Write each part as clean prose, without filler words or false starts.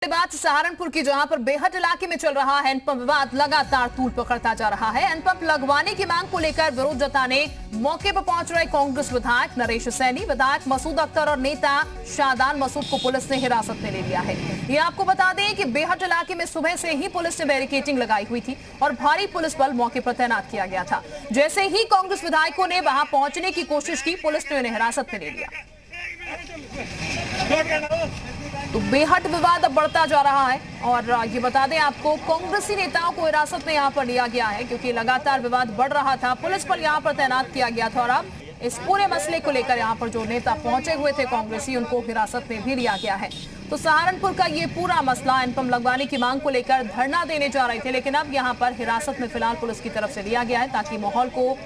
बात सहारनपुर की, जहां पर बेहट इलाके में चल रहा हैंडपंप विवाद लगातार तूल पकड़ता जा रहा है। हैंडपंप लगवाने की मांग को लेकर विरोध जताने मौके पर पहुंच रहे कांग्रेस विधायक नरेश सैनी, विधायक मसूद अख्तर और नेता शादान मसूद को पुलिस ने हिरासत में ले लिया है। ये आपको बता दें कि बेहट इलाके में सुबह से ही पुलिस ने बैरिकेडिंग लगाई हुई थी और भारी पुलिस बल मौके पर तैनात किया गया था। जैसे ही कांग्रेस विधायकों ने वहां पहुंचने की कोशिश की, पुलिस ने उन्हें हिरासत में ले लिया। तो बेहट विवाद अब बढ़ता जा रहा है और ये बता दें आपको, कांग्रेसी नेताओं को हिरासत में यहां पर लिया गया है क्योंकि लगातार विवाद बढ़ रहा था। पुलिस बल यहां पर तैनात किया गया था और अब इस पूरे मसले को लेकर यहां पर जो नेता पहुंचे हुए थे कांग्रेसी, उनको हिरासत में भी लिया गया है। तो सहारनपुर का ये पूरा मसला हैंडपंप लगवाने की मांग को लेकर धरना देने जा रहे थे, लेकिन अब यहाँ पर हिरासत में फिलहाल पुलिस की तरफ से लिया गया है ताकि माहौल को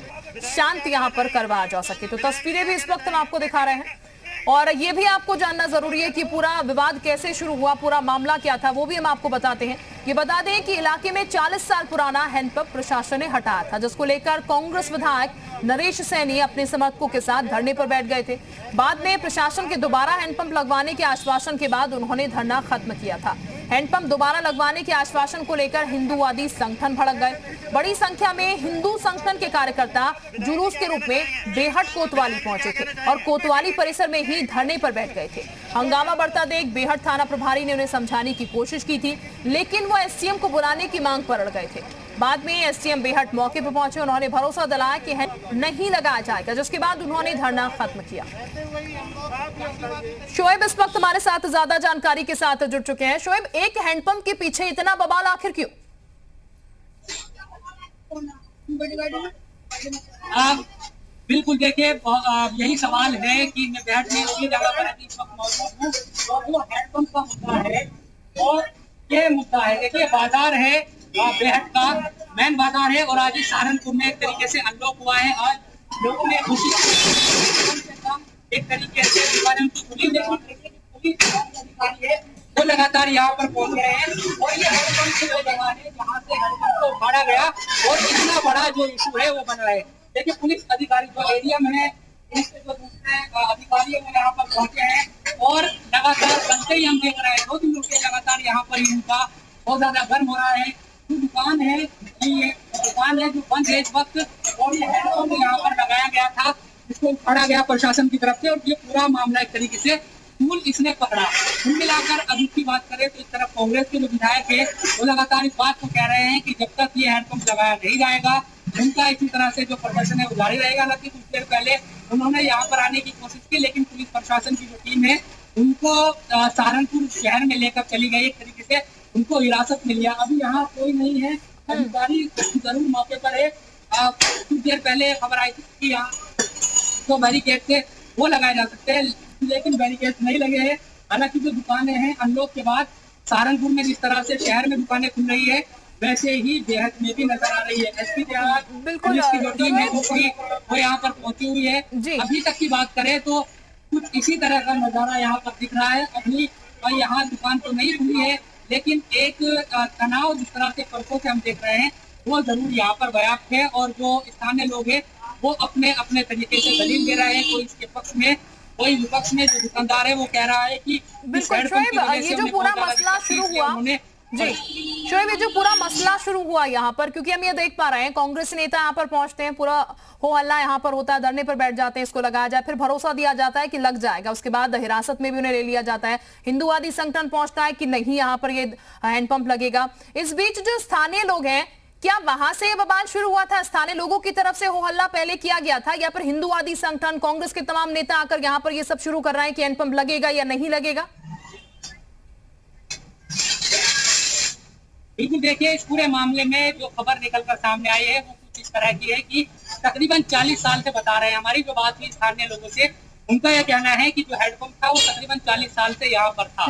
शांत यहाँ पर करवाया जा सके। तो तस्वीरें भी इस वक्त हम आपको दिखा रहे हैं और ये भी आपको जानना जरूरी है कि पूरा विवाद कैसे शुरू हुआ, पूरा मामला क्या था, वो भी हम आपको बताते हैं। ये बता दें कि इलाके में 40 साल पुराना हैंडपंप प्रशासन ने हटाया था, जिसको लेकर कांग्रेस विधायक नरेश सैनी अपने समर्थकों के साथ धरने पर बैठ गए थे। बाद में प्रशासन के दोबारा हैंडपंप लगवाने के आश्वासन के बाद उन्होंने धरना खत्म किया था। हैंडपंप दोबारा लगवाने के आश्वासन को लेकर हिंदूवादी संगठन भड़क गए। बड़ी संख्या में हिंदू संगठन के कार्यकर्ता जुलूस के रूप में बेहट कोतवाली पहुंचे थे और कोतवाली परिसर में ही धरने पर बैठ गए थे। हंगामा बढ़ता देख बेहट थाना प्रभारी ने उन्हें समझाने की कोशिश की थी, लेकिन वो एसडीएम को बुलाने की मांग पर अड़ गए थे। बाद में एसडीएम बेहट मौके पर पहुंचे, उन्होंने भरोसा दिलाया कि नहीं लगाया जाएगा, जिसके बाद उन्होंने धरना खत्म किया। शोएब इस वक्त हमारे साथ ज्यादा जानकारी के साथ जुड़ चुके हैं। शोएब, एक हैंडपंप के पीछे इतना बवाल आखिर क्यों? बिल्कुल, देखिए यही सवाल है कि मैं बेहट में उसी जगह पर इस वक्त मौजूद हूँ और वो हैंडपंप का मुद्दा है। और ये मुद्दा है, देखिए बाजार है बेहट का, मेन बाजार है और आज सहारनपुर में एक तरीके से अनलॉक हुआ है। आज लोगों ने खुशी एक तरीके से अधिकारी है वो लगातार यहाँ पर पहुंच रहे हैं और ये हैंडपंप की वो जगह है जहाँ से हैंडपंप को उखाड़ा गया और इतना बड़ा जो इशू है वो बन रहा है। देखिए पुलिस अधिकारी जो एरिया में है, पुलिस के जो दूसरे अधिकारी वो यहाँ पर पहुंचे हैं और लगातार बनते ही हम देख रहे हैं 2 दिन से लगातार यहाँ पर ही उनका बहुत ज्यादा गर्म हो रहा है। जो दुकान है, ये दुकान है जो बंद है इस वक्त और ये हैंडपंप यहाँ पर लगाया गया था, जिसको उखाड़ा गया प्रशासन की तरफ से और ये पूरा मामला एक तरीके से टूल इसने पकड़ा। कुल मिलाकर अभी की बात करें तो इस तरफ कांग्रेस के जो विधायक है वो लगातार इस बात को कह रहे हैं कि जब तक ये हैंडपंप लगाया नहीं जाएगा उनका इसी तरह से जो प्रदर्शन है वो जारी रहेगा। हालांकि कुछ देर पहले उन्होंने यहाँ पर आने की कोशिश की, लेकिन पुलिस प्रशासन की जो टीम है उनको सहारनपुर शहर में लेकर चली गई, एक तरीके से उनको हिरासत में लिया। अभी यहाँ कोई नहीं है, अधिकारी जरूर मौके पर है। कुछ देर पहले खबर आई थी कि यहाँ जो बैरिकेड थे वो लगाए जा सकते हैं, लेकिन बैरिकेड नहीं लगे हैं। हालांकि जो दुकानें हैं अनलॉक के बाद सहारनपुर में जिस तरह से शहर में दुकानें खुल रही है वैसे ही बेहट में भी नजर आ रही है। एसपी पुलिस की जो टीम है दूसरी वो यहाँ पर पहुंची हुई है। अभी तक की बात करें तो कुछ इसी तरह का नजारा यहाँ पर दिख रहा है। अभी यहाँ दुकान तो नहीं खुली है, लेकिन एक तनाव जिस तरह से परसों से हम देख रहे हैं वो जरूर यहाँ पर व्याप्त है और जो स्थानीय लोग हैं वो अपने अपने तरीके से दलील दे रहे हैं। कोई इसके पक्ष में, कोई विपक्ष में। जो दुकानदार है वो कह रहा है कि ये जो पूरा मसला शुरू हुआ जी शोएब, ये जो पूरा मसला शुरू हुआ यहाँ पर, क्योंकि हम ये देख पा रहे हैं कांग्रेस नेता यहाँ पर पहुंचते हैं, पूरा हो हल्ला यहाँ पर होता है, धरने पर बैठ जाते हैं, इसको लगाया जाए, फिर भरोसा दिया जाता है कि लग जाएगा, उसके बाद हिरासत में भी उन्हें ले लिया जाता है। हिंदूवादी संगठन पहुंचता है कि नहीं यहाँ पर ये हैंडपंप लगेगा। इस बीच जो स्थानीय लोग हैं, क्या वहां से ये बवाल शुरू हुआ था? स्थानीय लोगों की तरफ से हो हल्ला पहले किया गया था या फिर हिंदूवादी संगठन, कांग्रेस के तमाम नेता आकर यहाँ पर ये सब शुरू कर रहे हैं कि हैंडपंप लगेगा या नहीं लगेगा? बिल्कुल, देखिए इस पूरे मामले में जो खबर निकलकर सामने आई है वो कुछ इस तरह की है कि तकरीबन 40 साल से बता रहे हैं। हमारी जो बात हुई स्थानीय लोगों से, उनका यह कहना है कि जो हैंडपंप था वो तकरीबन 40 साल से यहाँ पर था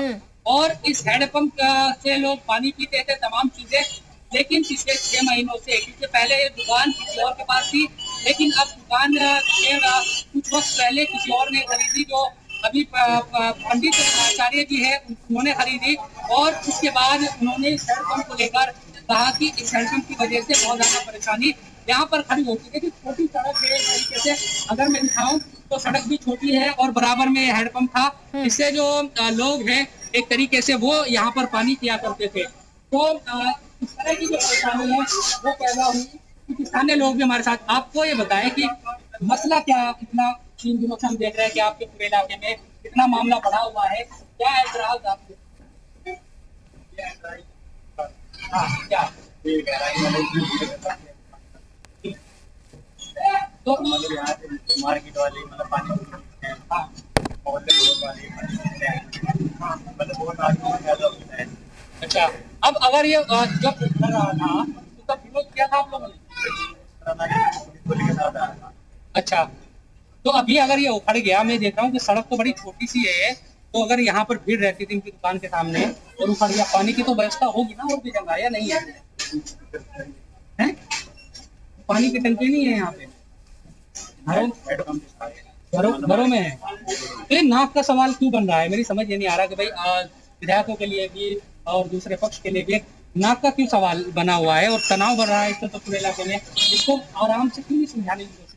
और इस हैंडपंप से लोग पानी पीते थे, तमाम चीजें। लेकिन पिछले 6 महीनों से, इससे पहले ये दुकान किसी और के पास थी, लेकिन अब दुकान कुछ वक्त पहले किसी और ने खरीदी, जो अभी पंडित आचार्य जी है उन्होंने खरीदी और उसके बाद उन्होंने इस हैंडपंप को लेकर कहा कि इस हैंडपंप की वजह से बहुत ज्यादा परेशानी यहाँ पर खड़ी होती है। कि छोटी सड़क है, तरीके से अगर मैं दिखाऊं तो सड़क भी छोटी है और बराबर में हैंडपंप था। इससे जो लोग हैं एक तरीके से वो यहाँ पर पानी किया करते थे। तो इस तरह की जो परेशानी है वो पैदा हुई। स्थानीय लोग भी हमारे साथ, आपको ये बताएं कि मसला क्या, कितना 3 दिनों से हम देख रहे हैं कि आपके पूरे इलाके में कितना मामला बढ़ा हुआ है, क्या एतराज आपके? हाँ, क्या तो मार्केट वाले मतलब पानी मतलब बहुत आदमी ज्यादा होता है। अच्छा, अब अगर ये जब कर रहा था तो तब विरोध किया था आप लोगों ने? अच्छा, तो अभी अगर ये उखड़ गया, मैं देख रहा हूँ कि सड़क तो बड़ी छोटी सी है, तो अगर यहाँ पर भीड़ रहती थी इनकी दुकान के सामने और उखड़ गया, पानी की तो व्यवस्था होगी ना और भी जगह, या नहीं है? हैं? पानी की टंकी नहीं है यहाँ पे, घरों में है। तो ये नाक का सवाल क्यों बन रहा है, मेरी समझ ये नहीं आ रहा कि भाई विधायकों के लिए भी और दूसरे पक्ष के लिए भी नाक का क्यों सवाल बना हुआ है और तनाव बढ़ रहा है इससे तो पूरे इलाके में, इसको आराम से क्यों नहीं समझाने की कोशिश?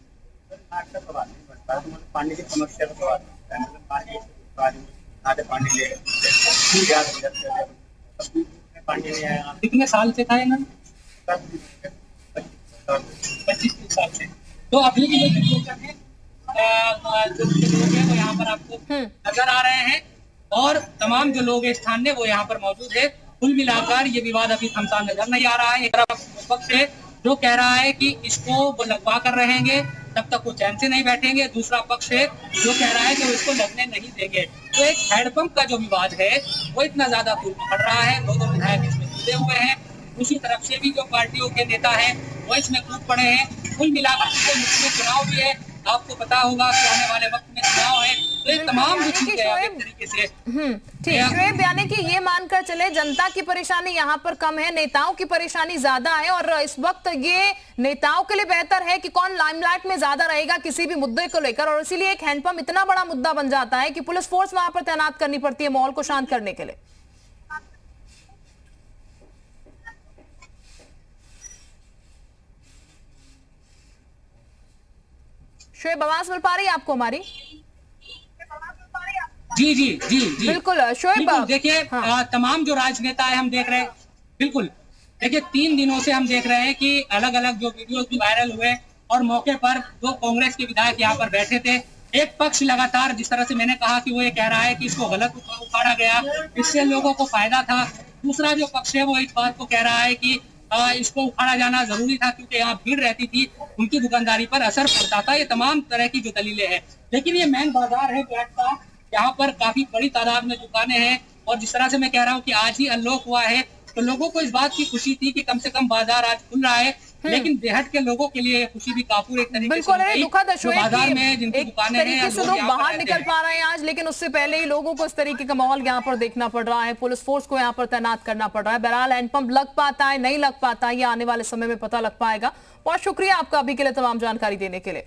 नाक का सवाल नहीं बनता, तो मतलब पानी की समस्या का सवाल है, मतलब पानी ले पानी नहीं आया। कितने साल से था ना? 25-30 साल से। तो अभी की जो सिचुएशन है, जो लोग हैं वो यहाँ पर आपको नजर आ रहे हैं और तमाम जो लोग हैं स्थानीय वो यहाँ पर मौजूद है। कुल मिलाकर ये विवाद अभी थमता नजर नहीं आ रहा है। एक तरफ पक्ष है जो कह रहा है कि इसको वो लगवा कर रहेंगे तब तक वो चैन से नहीं बैठेंगे, दूसरा पक्ष है जो कह रहा है कि वो इसको लगने नहीं देंगे। तो एक हैंडपंप का जो विवाद है वो इतना ज्यादा दूर पकड़ रहा है, दो विधायक इसमें जुड़े हुए हैं, दूसरी तरफ से भी जो पार्टियों के नेता हैं वो इसमें कूद पड़े हैं। कुल मिलाकर मुख्य चुनाव भी है, आपको पता होगा कि आने वाले वक्त में चुनाव है, तो ये तमाम जो चीजें एक तरीके से ठीक। शोएब, यानी कि ये मानकर चले जनता की परेशानी यहाँ पर कम है, नेताओं की परेशानी ज्यादा है और इस वक्त ये नेताओं के लिए बेहतर है कि कौन लाइमलाइट में ज्यादा रहेगा किसी भी मुद्दे को लेकर, और इसीलिए एक हैंडपंप इतना बड़ा मुद्दा बन जाता है कि पुलिस फोर्स वहां पर तैनात करनी पड़ती है माहौल को शांत करने के लिए। शोएब, आवाज मिल पा रही है आपको हमारी? जी जी जी जी बिल्कुल शोएब, देखिए तमाम जो राजनेता है हम देख रहे हैं, बिल्कुल देखिए 3 दिनों से हम देख रहे हैं कि अलग अलग जो वीडियोस भी वायरल हुए और मौके पर जो कांग्रेस के विधायक यहाँ पर बैठे थे, एक पक्ष लगातार जिस तरह से मैंने कहा कि वो ये कह रहा है कि इसको गलत उखाड़ा गया, इससे लोगों को फायदा था, दूसरा जो पक्ष है वो इस बात को कह रहा है कि इसको उखाड़ा जाना जरूरी था क्योंकि यहाँ भीड़ रहती थी, उनकी दुकानदारी पर असर पड़ता था। ये तमाम तरह की जो दलीलें हैं, लेकिन ये मेन बाजार है फ्लैट का, यहाँ पर काफी बड़ी तादाद में दुकानें हैं और जिस तरह से मैं कह रहा हूँ कि आज ही अनलॉक हुआ है तो लोगों को इस बात की खुशी थी कि कम से कम बाजार आज खुल रहा है, लेकिन देहात के लोगों के लिए खुशी भी काफूर एक तरीके से दुखद बाजार में जिनकी दुकानें हैं से लोग बाहर निकल पा रहे हैं आज, लेकिन उससे पहले ही लोगों को इस तरीके का माहौल यहाँ पर देखना पड़ रहा है, पुलिस फोर्स को यहाँ पर तैनात करना पड़ रहा है। बहरहाल हैंडपंप लग पाता है नहीं लग पाता, ये आने वाले समय में पता लग पाएगा। बहुत शुक्रिया आपका अभी के लिए तमाम जानकारी देने के लिए।